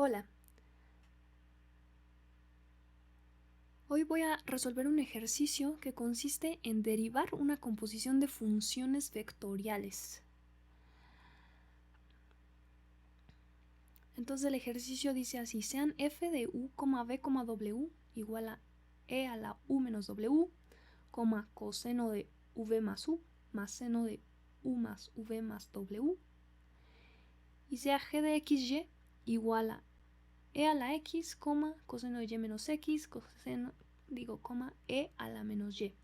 Hola, hoy voy a resolver un ejercicio que consiste en derivar una composición de funciones vectoriales. Entonces el ejercicio dice así: sean f de u, v, w igual a e a la u menos w, coseno de v más u más seno de u más v más w, y sea g de xy igual a e a la x, coseno de y menos x, e a la menos y.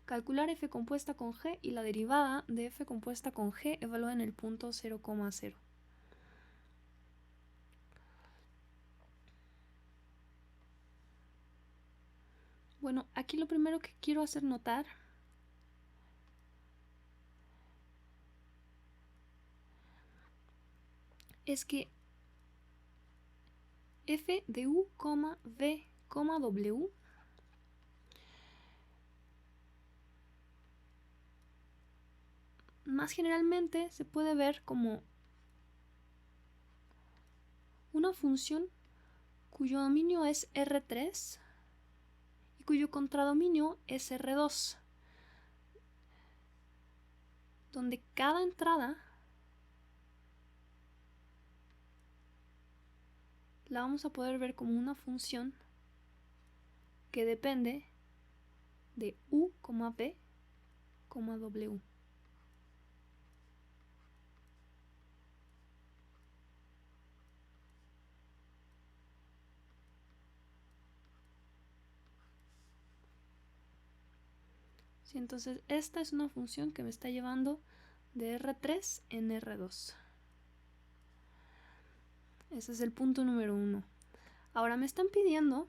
Calcular f compuesta con g y la derivada de f compuesta con g evaluada en el punto 0,0. Bueno, aquí lo primero que quiero hacer notar es que f de u, v, w más generalmente se puede ver como una función cuyo dominio es R3 y cuyo contradominio es R2, donde cada entrada la vamos a poder ver como una función que depende de u, v, w. Sí, entonces esta es una función que me está llevando de R3 en R2. Ese es el punto número 1. Ahora me están pidiendo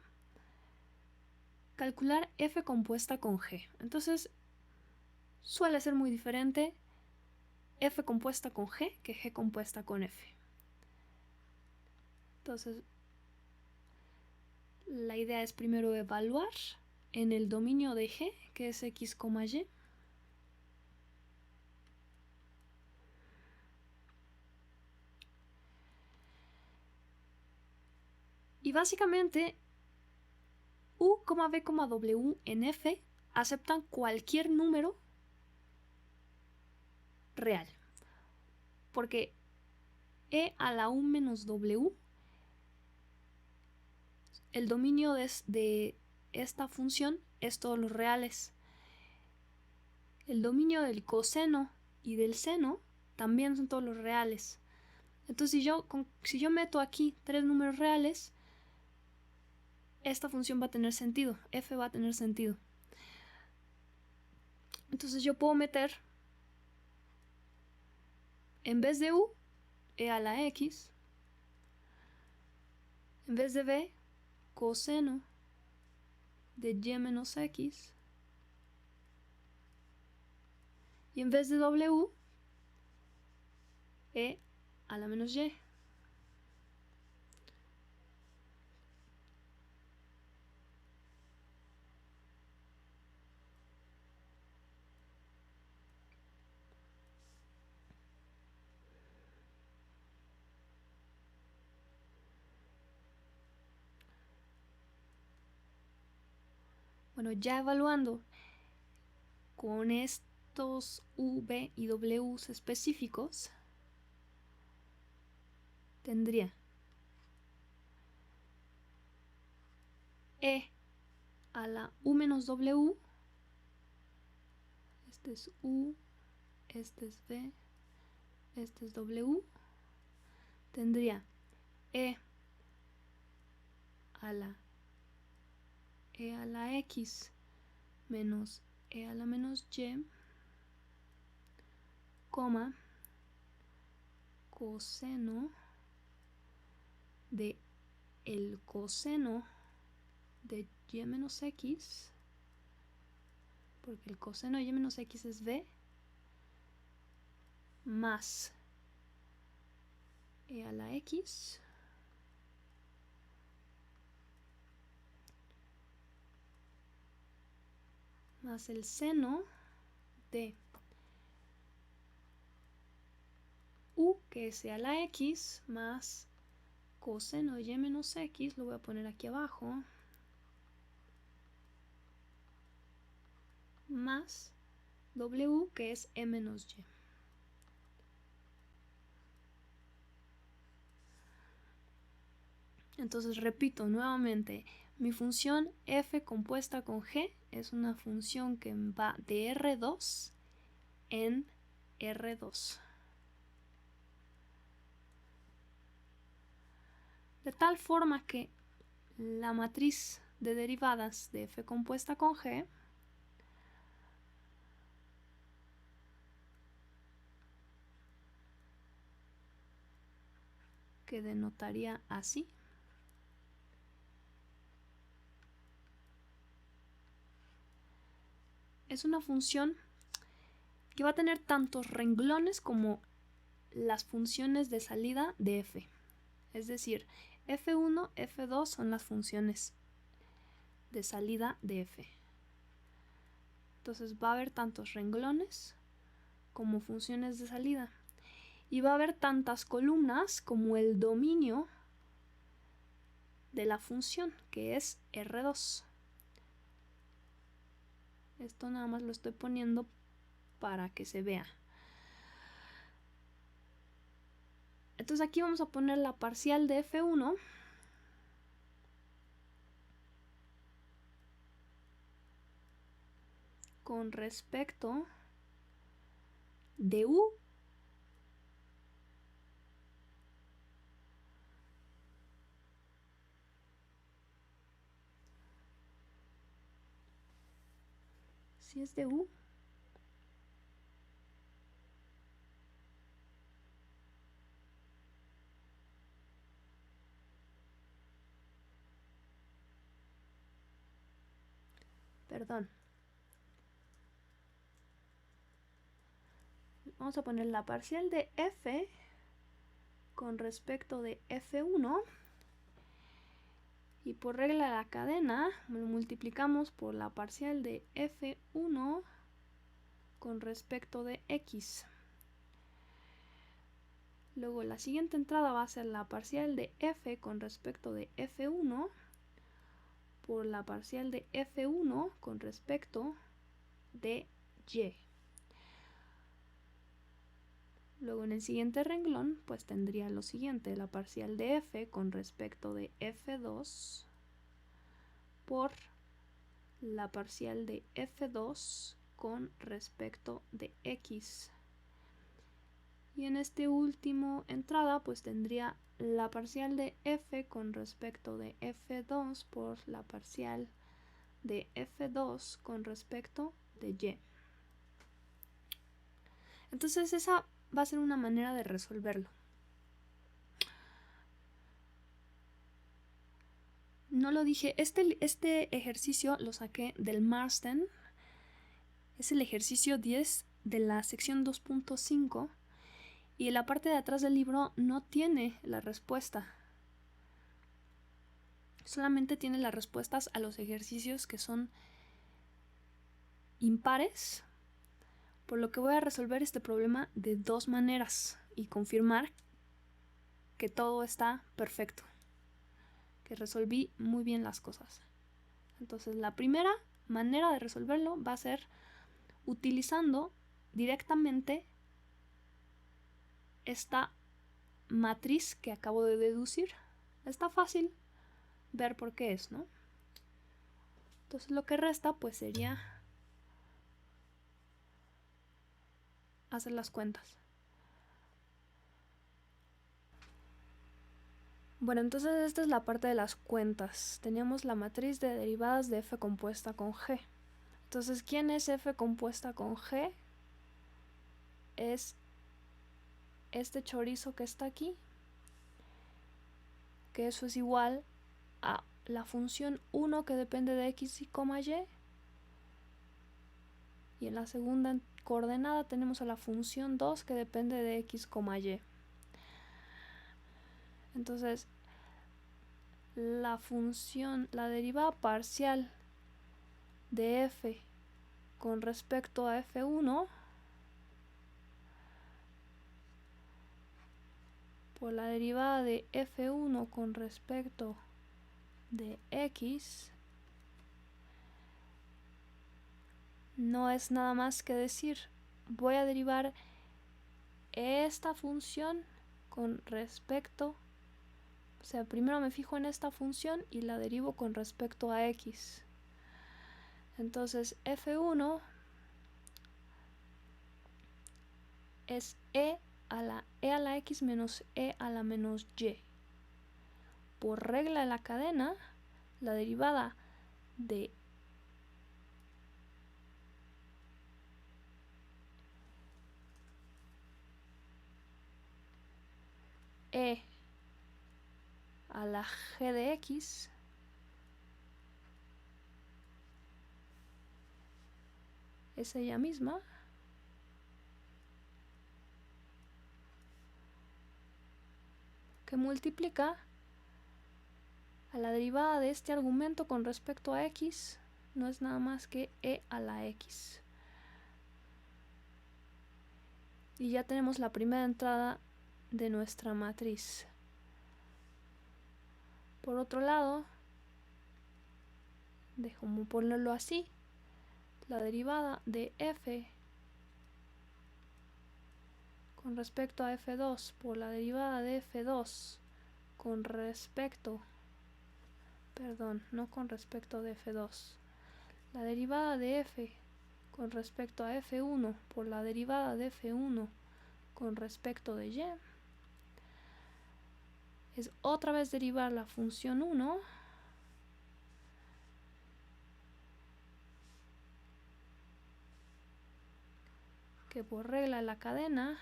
calcular f compuesta con g. Entonces suele ser muy diferente f compuesta con g que g compuesta con f. Entonces la idea es primero evaluar en el dominio de g, que es x, y. Y básicamente u, v, w en f aceptan cualquier número real, porque e a la u menos w, el dominio de esta función es todos los reales. El dominio del coseno y del seno también son todos los reales. Entonces si yo meto aquí tres números reales, esta función va a tener sentido, f va a tener sentido. Entonces yo puedo meter, en vez de u, e a la x, en vez de b, coseno de y menos x, y en vez de w, e a la menos y. Bueno, ya evaluando con estos u, v y w específicos, tendría e a la u menos w, este es u, este es v, este es w, tendría e a la x menos e a la menos y, coseno de el coseno de y menos x, porque el coseno de y menos x es v, más e a la x más el seno de u, que es e a la x, más coseno de y menos x, lo voy a poner aquí abajo, más w, que es e menos y. Entonces repito nuevamente, mi función f compuesta con g es una función que va de R2 en R2. De tal forma que la matriz de derivadas de f compuesta con g que denotaría así. Es una función que va a tener tantos renglones como las funciones de salida de f. Es decir, f1, f2 son las funciones de salida de f. Entonces va a haber tantos renglones como funciones de salida. Y va a haber tantas columnas como el dominio de la función, que es R2. Esto nada más lo estoy poniendo para que se vea. Entonces aquí vamos a poner la parcial de f1 con respecto de u si es de u, perdón, vamos a poner la parcial de f con respecto de f1 y por regla de la cadena lo multiplicamos por la parcial de f1 con respecto de x. Luego la siguiente entrada va a ser la parcial de f con respecto de f1 por la parcial de f1 con respecto de y. Luego en el siguiente renglón pues tendría lo siguiente, la parcial de f con respecto de f2 por la parcial de f2 con respecto de x. Y en este último entrada pues tendría la parcial de f con respecto de f2 por la parcial de f2 con respecto de y. Entonces esa va a ser una manera de resolverlo. No lo dije, este ejercicio lo saqué del Marsden, es el ejercicio 10 de la sección 2.5 y en la parte de atrás del libro no tiene la respuesta. Solamente tiene las respuestas a los ejercicios que son impares, por lo que voy a resolver este problema de dos maneras y confirmar que todo está perfecto, que resolví muy bien las cosas. Entonces la primera manera de resolverlo va a ser utilizando directamente esta matriz que acabo de deducir. Está fácil ver por qué es, ¿no? Entonces lo que resta pues sería hacer las cuentas. Bueno, entonces esta es la parte de las cuentas. Teníamos la matriz de derivadas de f compuesta con g. Entonces, ¿quién es f compuesta con g? Es este chorizo que está aquí, que eso es igual a la función 1 que depende de x y coma y. Y en la segunda coordenada tenemos a la función 2 que depende de x, y. Entonces, la derivada parcial de f con respecto a f1 por la derivada de f1 con respecto de x no es nada más que decir, voy a derivar esta función con respecto, o sea, primero me fijo en esta función y la derivo con respecto a x. Entonces f1 es e a la x menos e a la menos y. Por regla de la cadena, la derivada de e a la g de x es ella misma que multiplica a la derivada de este argumento con respecto a x, no es nada más que e a la x. Y ya tenemos la primera entrada de nuestra matriz. Por otro lado, déjame ponerlo así, la derivada de f con respecto a f2 por la derivada de f2 con respecto, perdón, no con respecto de f2, la derivada de f con respecto a f1 por la derivada de f1 con respecto de y es otra vez derivar la función 1 que por regla de la cadena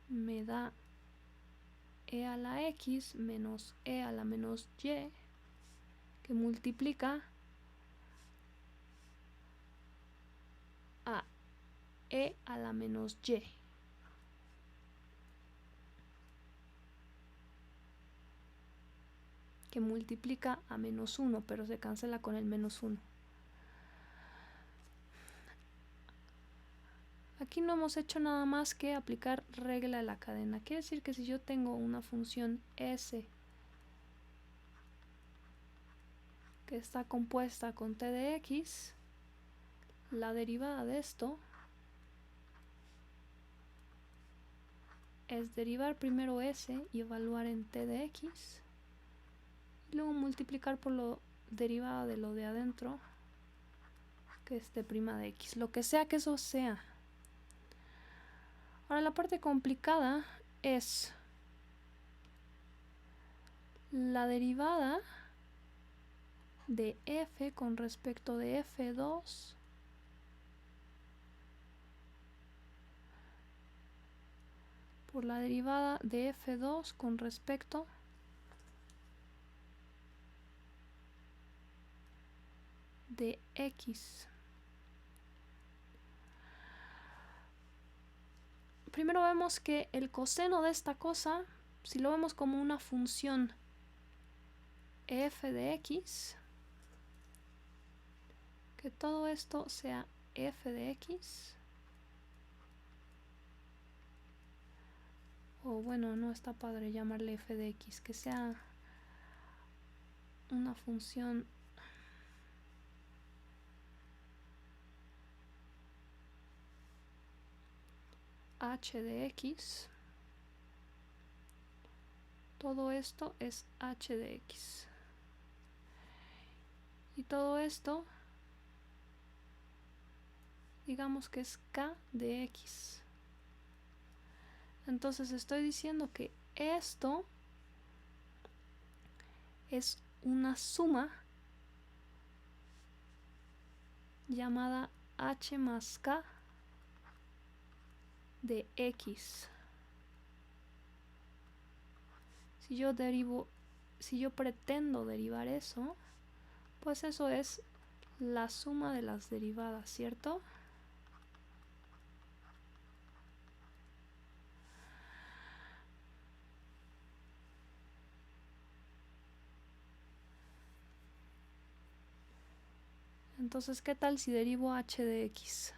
me da e a la x menos e a la menos y que multiplica a e a la menos y. Que multiplica a menos 1, pero se cancela con el menos 1. Aquí no hemos hecho nada más que aplicar regla de la cadena. Quiere decir que si yo tengo una función s que está compuesta con t de x, la derivada de esto es derivar primero s y evaluar en t de x, y luego multiplicar por lo derivada de lo de adentro, que es t' de x, lo que sea que eso sea. Ahora la parte complicada es la derivada de f con respecto de f2 por la derivada de f2 con respecto de x. Primero vemos que el coseno de esta cosa, si lo vemos como una función f de x, que todo esto sea f de x, o bueno, no está padre llamarle f de x, que sea una función h de x, todo esto es h de x. Y todo esto, digamos que es k de x. Entonces estoy diciendo que esto es una suma llamada h más k de x. Si yo pretendo derivar eso, pues eso es la suma de las derivadas, ¿cierto? Entonces, ¿qué tal si derivo h de x?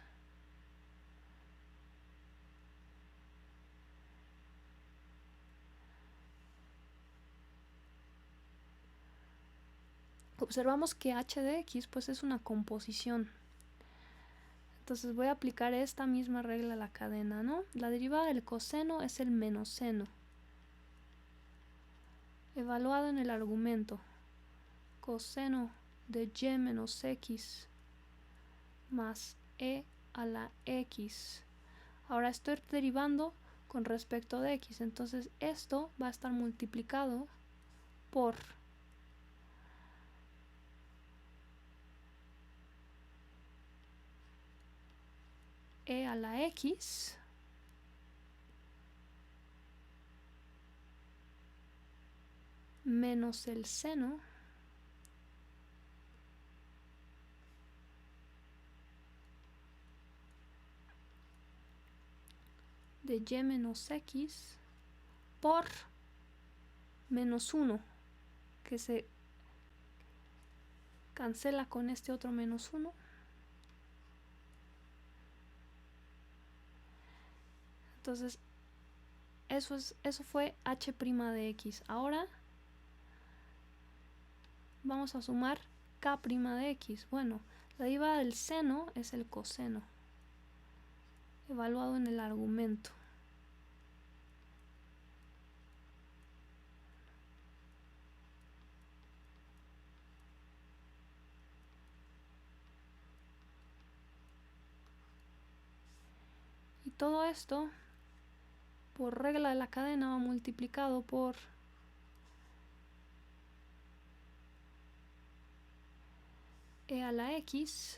observamos que h de x pues es una composición. Entonces voy a aplicar esta misma regla a la cadena, ¿no? La derivada del coseno es el menos seno, evaluado en el argumento. Coseno de y menos x más e a la x. Ahora estoy derivando con respecto de x, entonces esto va a estar multiplicado por e a la x menos el seno de y menos x por menos 1, que se cancela con este otro menos 1. Entonces, eso fue h' de x. Ahora vamos a sumar k' de x. Bueno, la derivada del seno es el coseno, evaluado en el argumento. Y todo esto, por regla de la cadena, va multiplicado por e a la x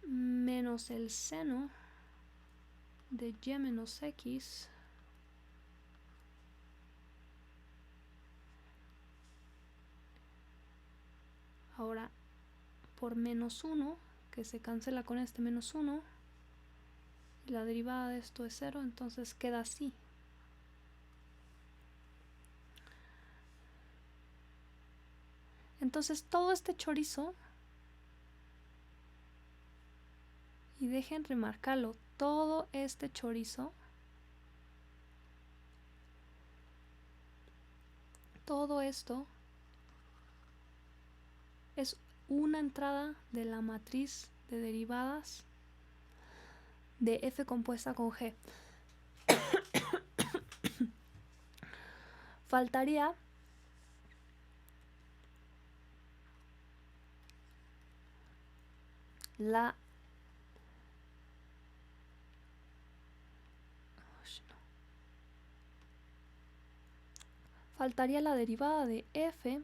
menos el seno de y menos x ahora por menos 1, que se cancela con este menos 1, y la derivada de esto es 0, entonces queda así. Entonces todo este chorizo, y dejen remarcarlo, todo este chorizo, todo esto es una entrada de la matriz de derivadas de f compuesta con g. Faltaría la derivada de f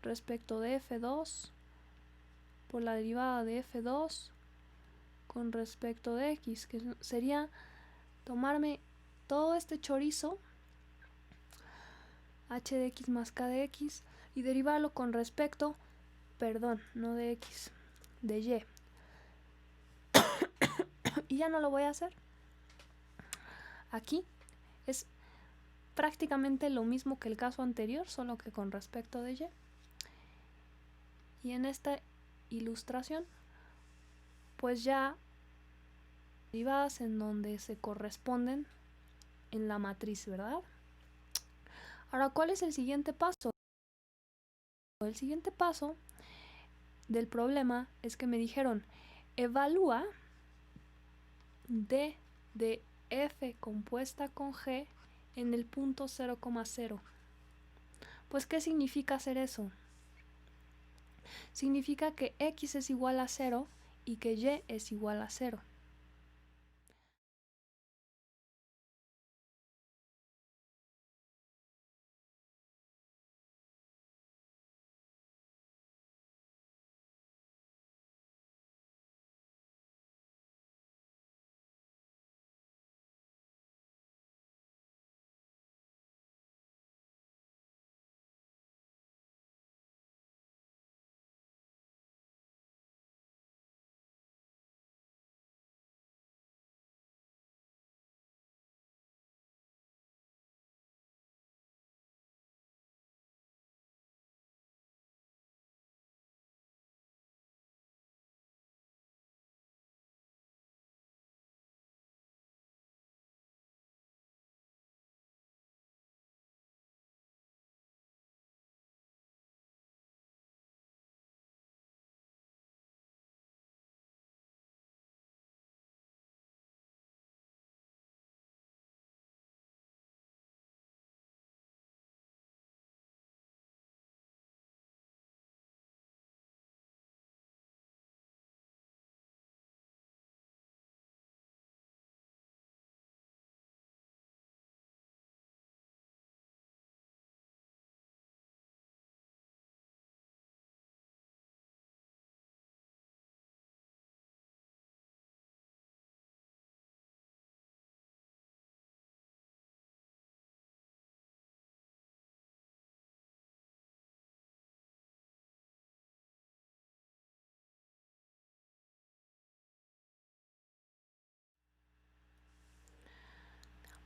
respecto de f2 por la derivada de f2 con respecto de x, que sería tomarme todo este chorizo, h de x más k de x, y derivarlo con respecto, perdón, no de x, de y. Y ya no lo voy a hacer. Aquí es prácticamente lo mismo que el caso anterior, solo que con respecto de y. Y en esta ilustración, pues ya derivadas en donde se corresponden en la matriz, ¿verdad? Ahora, ¿cuál es el siguiente paso? El siguiente paso del problema es que me dijeron, evalúa d de f compuesta con g en el punto 0,0. Pues, ¿qué significa hacer eso? Significa que x es igual a 0 y que y es igual a 0.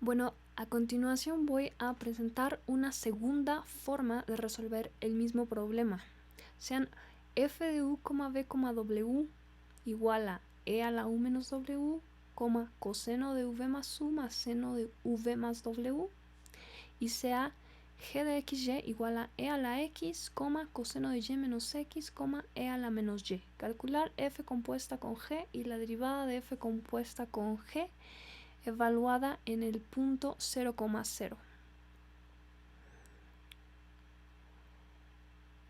Bueno, a continuación voy a presentar una segunda forma de resolver el mismo problema. Sean f de u, v, w igual a e a la u menos w, coseno de v más u más seno de v más w, y sea g de xy igual a e a la x, coseno de y menos x, e a la menos y. Calcular f compuesta con g y la derivada de f compuesta con g evaluada en el punto 0,0.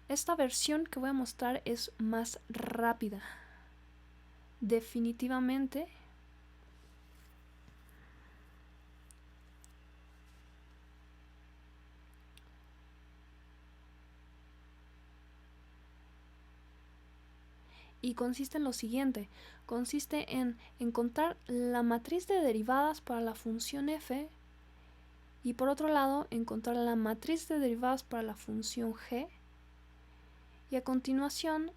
Esta versión que voy a mostrar es más rápida. Definitivamente y consiste en lo siguiente. Consiste en encontrar la matriz de derivadas para la función f y por otro lado encontrar la matriz de derivadas para la función g y a continuación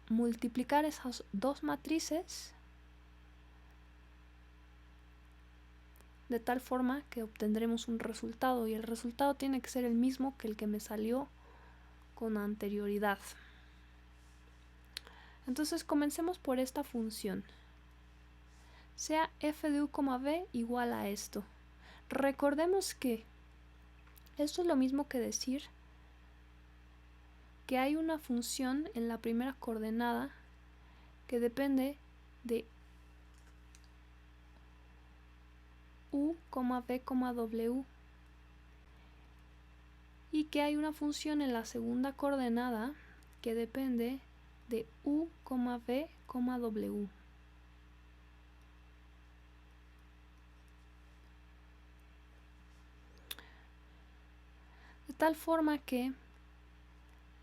multiplicar esas dos matrices de tal forma que obtendremos un resultado y el resultado tiene que ser el mismo que el que me salió con anterioridad. Entonces comencemos por esta función. Sea f de u, v igual a esto. Recordemos que esto es lo mismo que decir que hay una función en la primera coordenada que depende de u, v, w y que hay una función en la segunda coordenada que depende de u, v, w. De tal forma que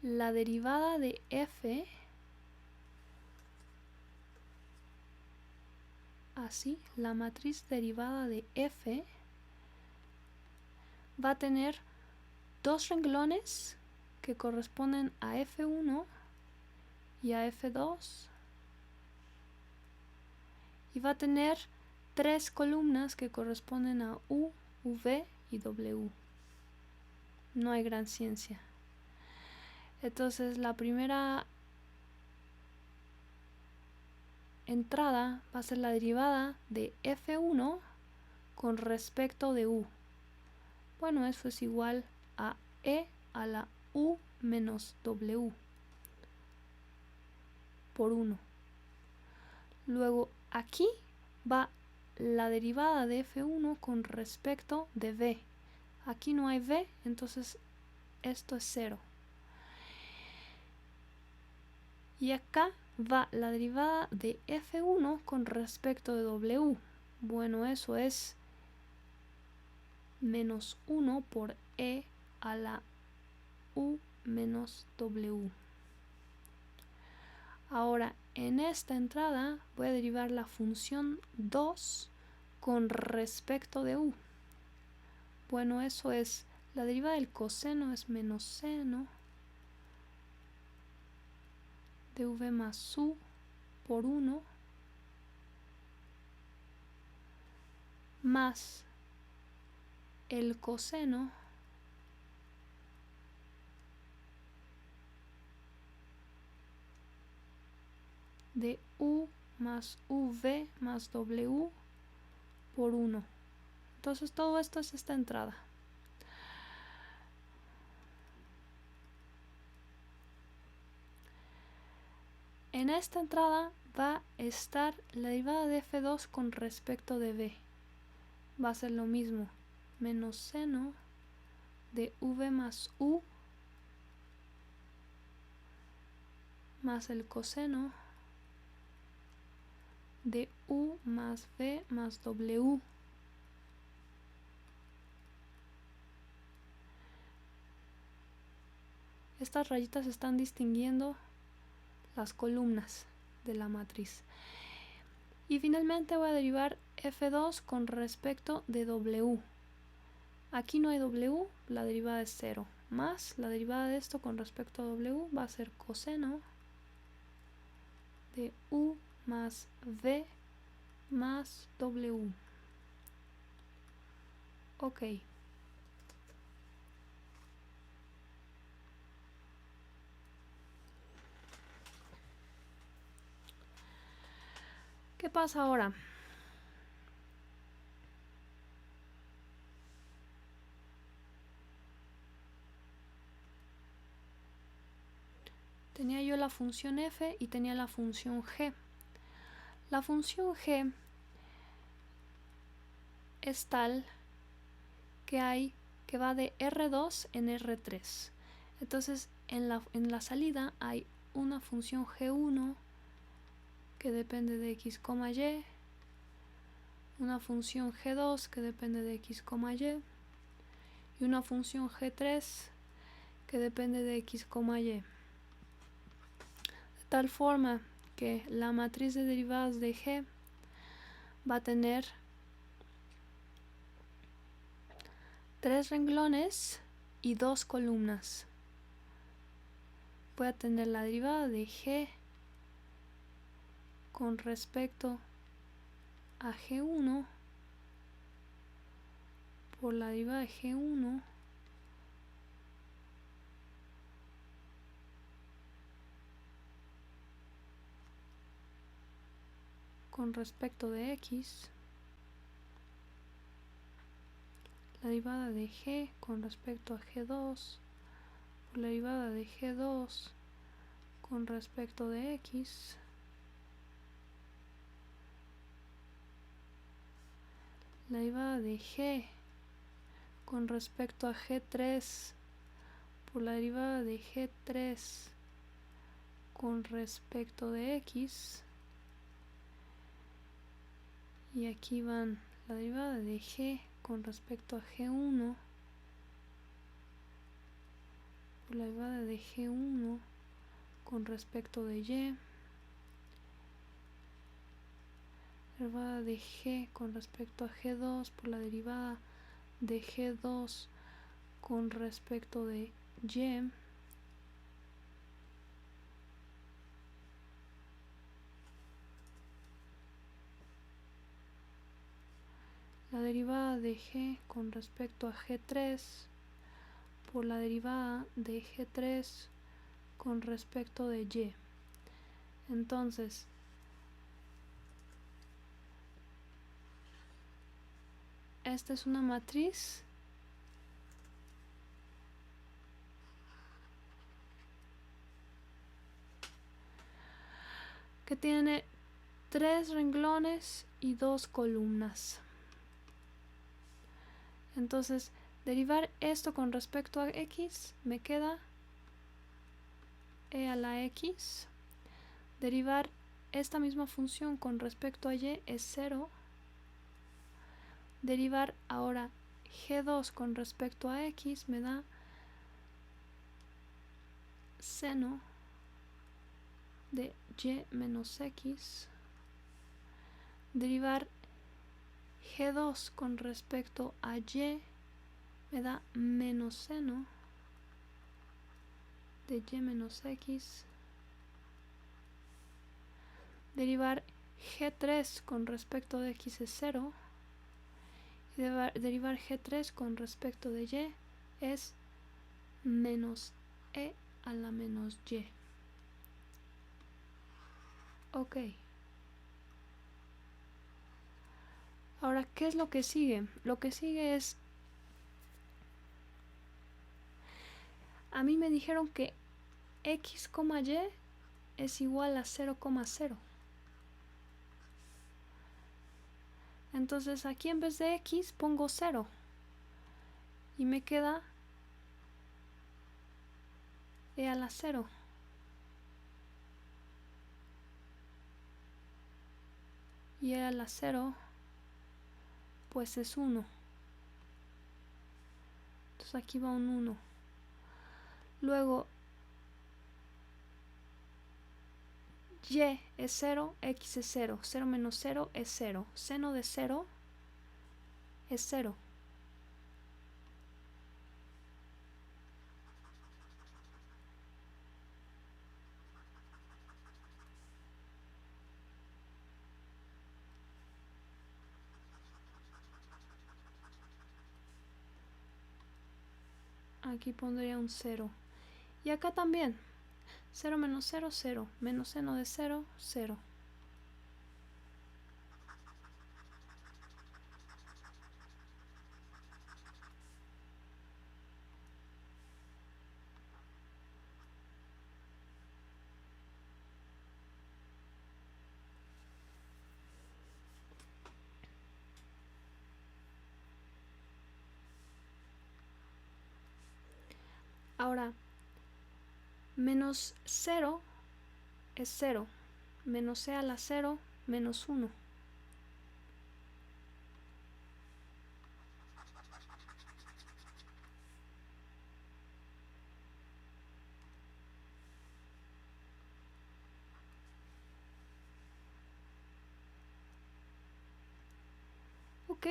la derivada de f, así, la matriz derivada de f va a tener dos renglones que corresponden a f1 y a f2 y va a tener tres columnas que corresponden a u, v y w. No hay gran ciencia. Entonces la primera entrada va a ser la derivada de f1 con respecto de u. Bueno, eso es igual a e a la u menos w por 1. Luego aquí va la derivada de f1 con respecto de v. Aquí no hay v, entonces esto es 0. Y acá va la derivada de f1 con respecto de w. Bueno, eso es menos 1 por e a la u menos w. Ahora, en esta entrada voy a derivar la función 2 con respecto de u. Bueno, eso es, la derivada del coseno es menos seno de v más u por 1 más el coseno de u más v más w por 1. Entonces todo esto es esta entrada. En esta entrada va a estar la derivada de f2 con respecto de v. Va a ser lo mismo, menos seno de v más u más el coseno de u más v más w. Estas rayitas están distinguiendo las columnas de la matriz. Y finalmente voy a derivar f2 con respecto de w. Aquí no hay w, la derivada es 0. Más la derivada de esto con respecto a w va a ser coseno de u más v más w. Ok. ¿Qué pasa ahora? Tenía yo la función f y tenía la función g. La función g es tal que va de R2 en R3. Entonces en la salida hay una función G1 que depende de x, y, una función G2 que depende de x, y una función G3 que depende de x, y. De tal forma que la matriz de derivadas de G va a tener 3 renglones y 2 columnas. Voy a tener la derivada de G con respecto a G1 por la derivada de G1 con respecto de X, la derivada de G con respecto a G2 por la derivada de G2 con respecto de X, la derivada de G con respecto a G3 por la derivada de G3 con respecto de X, y aquí van la derivada de G con respecto a G1 por la derivada de G1 con respecto de Y, la derivada de G con respecto a G2 por la derivada de G2 con respecto de Y, la derivada de G con respecto a G3 por la derivada de G3 con respecto de Y. Entonces, esta es una matriz que tiene 3 renglones y 2 columnas. Entonces, derivar esto con respecto a X me queda e a la X. Derivar esta misma función con respecto a Y es 0. Derivar ahora G2 con respecto a X me da seno de Y menos X. Derivar G2 con respecto a Y me da menos seno de Y menos X. Derivar G3 con respecto de X es 0. Y derivar G3 con respecto de Y es menos E a la menos Y. Ok. Ahora, ¿qué es lo que sigue? Lo que sigue es... A mí me dijeron que X, Y es igual a 0,0. Entonces aquí en vez de X pongo 0. Y me queda E a la 0. Y E a la 0 pues es 1. Entonces aquí va un 1. Luego Y es 0, X es 0. 0 menos 0 es 0. Seno de 0 es 0. Aquí pondría un 0. Y acá también. 0 menos 0, 0. Menos seno de 0, 0. Ahora, menos 0 es 0. Menos c a la 0, menos 1. Ok.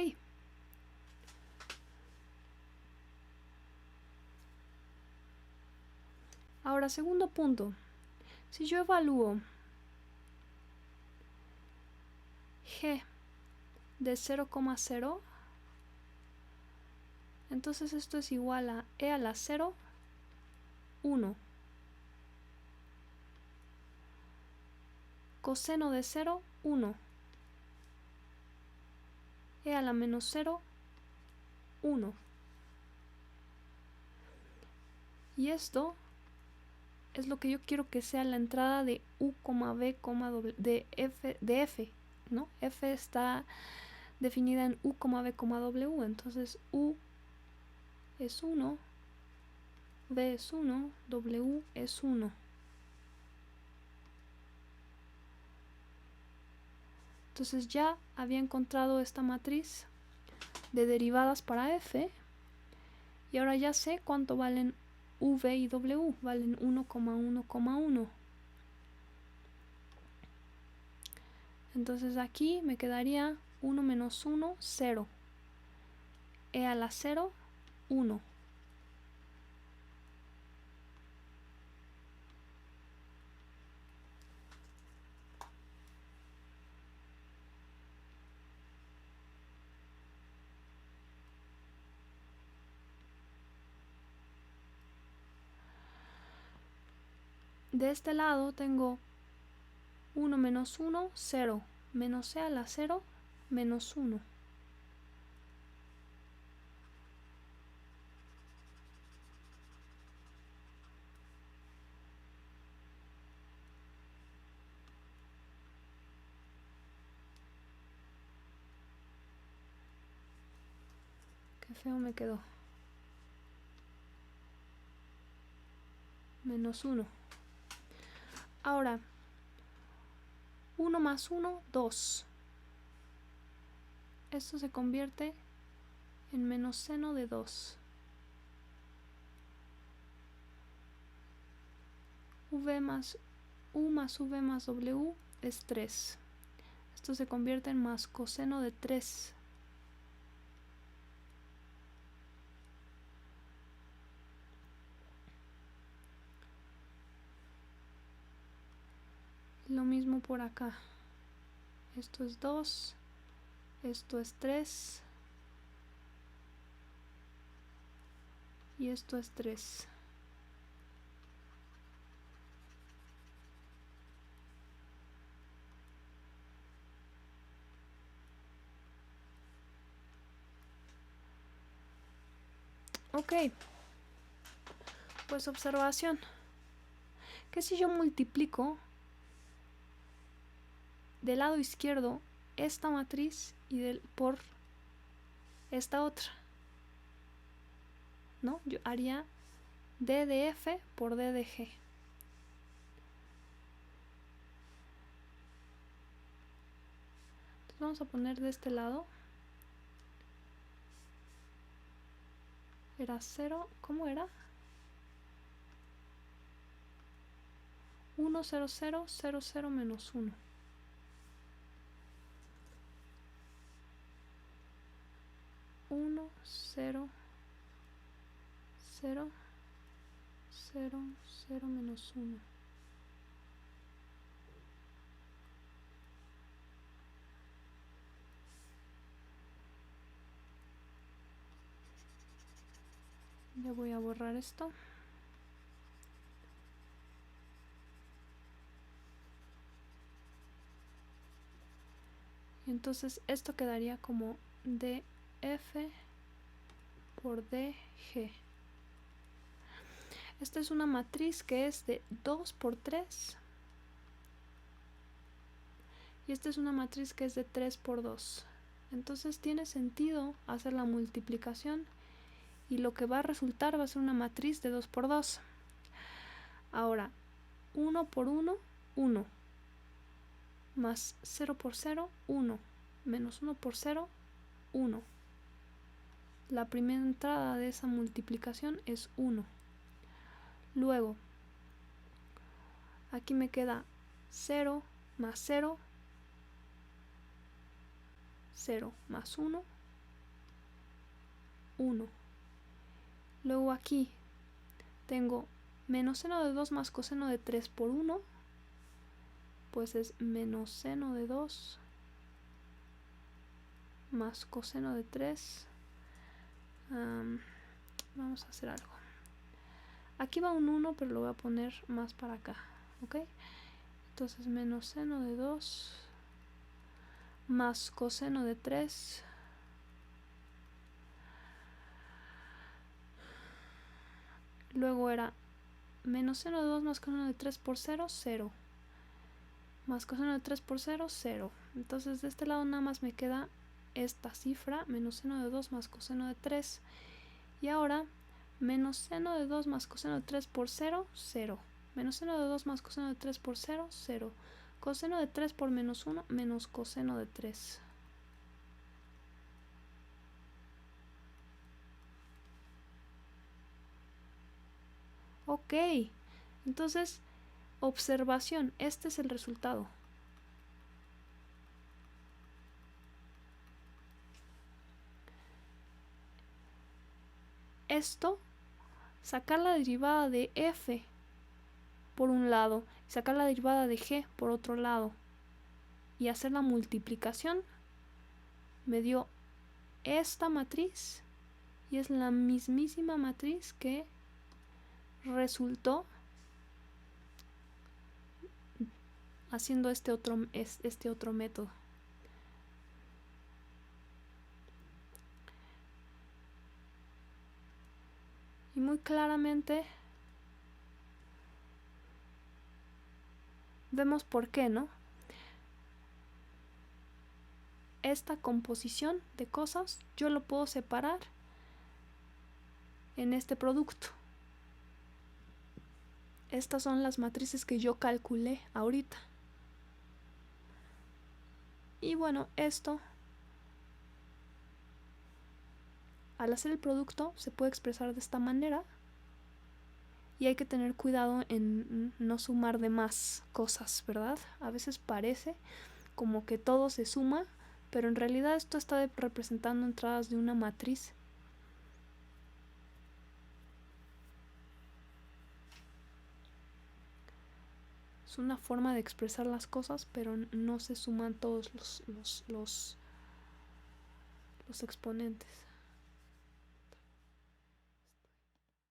Ahora, segundo punto. Si yo evalúo g de 0,0, entonces esto es igual a e a la 0, 1. Coseno de 0, 1. E a la menos 0, 1. Y esto es lo que yo quiero que sea la entrada de u, v, w, de f, ¿no? F está definida en u, v, w. Entonces u es 1, v es 1, w es 1. Entonces ya había encontrado esta matriz de derivadas para f. Y ahora ya sé cuánto valen v y w. Valen 1,1,1. Entonces aquí me quedaría 1 menos 1, 0. E a la 0, 1. De este lado tengo 1 menos 1, 0. Menos e a la 0, menos 1. Qué feo me quedó. Menos 1. Ahora, 1 más 1, 2. Esto se convierte en menos seno de 2. V más u más v más w es 3. Esto se convierte en más coseno de 3. Lo mismo por acá. Esto es 2. Esto es 3. Y esto es 3. Ok. Pues observación. Que si yo multiplico del lado izquierdo esta matriz y por esta otra, ¿no? Yo haría d de f por d de g. Entonces vamos a poner de este lado. Era 0, ¿cómo era? 1, 0, 0, 0, 0, menos 1. Uno, 0, 0, 0, 0, menos 1. Ya voy a borrar esto. Y entonces esto quedaría como df por dg. Esta es una matriz que es de 2 por 3. Y esta es una matriz que es de 3 por 2. Entonces tiene sentido hacer la multiplicación y lo que va a resultar va a ser una matriz de 2 por 2. Ahora, 1 por 1, 1. Más 0 por 0, 1. Menos 1 por 0, 1. La primera entrada de esa multiplicación es 1. Luego, aquí me queda 0 más 0, 0 más 1, 1. Luego aquí tengo menos seno de 2 más coseno de 3 por 1, pues es menos seno de 2 más coseno de 3. Vamos a hacer algo. Aquí va un 1, pero lo voy a poner más para acá, ¿ok? Entonces menos seno de 2 más coseno de 3 luego era menos seno de 2 más coseno de 3 por 0, 0. Más coseno de 3 por 0, 0. Entonces de este lado nada más me queda esta cifra, menos seno de 2 más coseno de 3. Y ahora, menos seno de 2 más coseno de 3 por 0, 0. Menos seno de 2 más coseno de 3 por 0, 0. Coseno de 3 por menos 1, menos coseno de 3. Ok, entonces, observación, este es el resultado. Esto, sacar la derivada de f por un lado, sacar la derivada de g por otro lado y hacer la multiplicación, me dio esta matriz y es la mismísima matriz que resultó haciendo este otro método. Y muy claramente vemos por qué, ¿no? Esta composición de cosas yo lo puedo separar en este producto. Estas son las matrices que yo calculé ahorita. Y bueno, esto, al hacer el producto, se puede expresar de esta manera. Y hay que tener cuidado en no sumar de más cosas, ¿verdad? A veces parece como que todo se suma, pero en realidad esto está representando entradas de una matriz. Es una forma de expresar las cosas, pero no se suman todos los exponentes.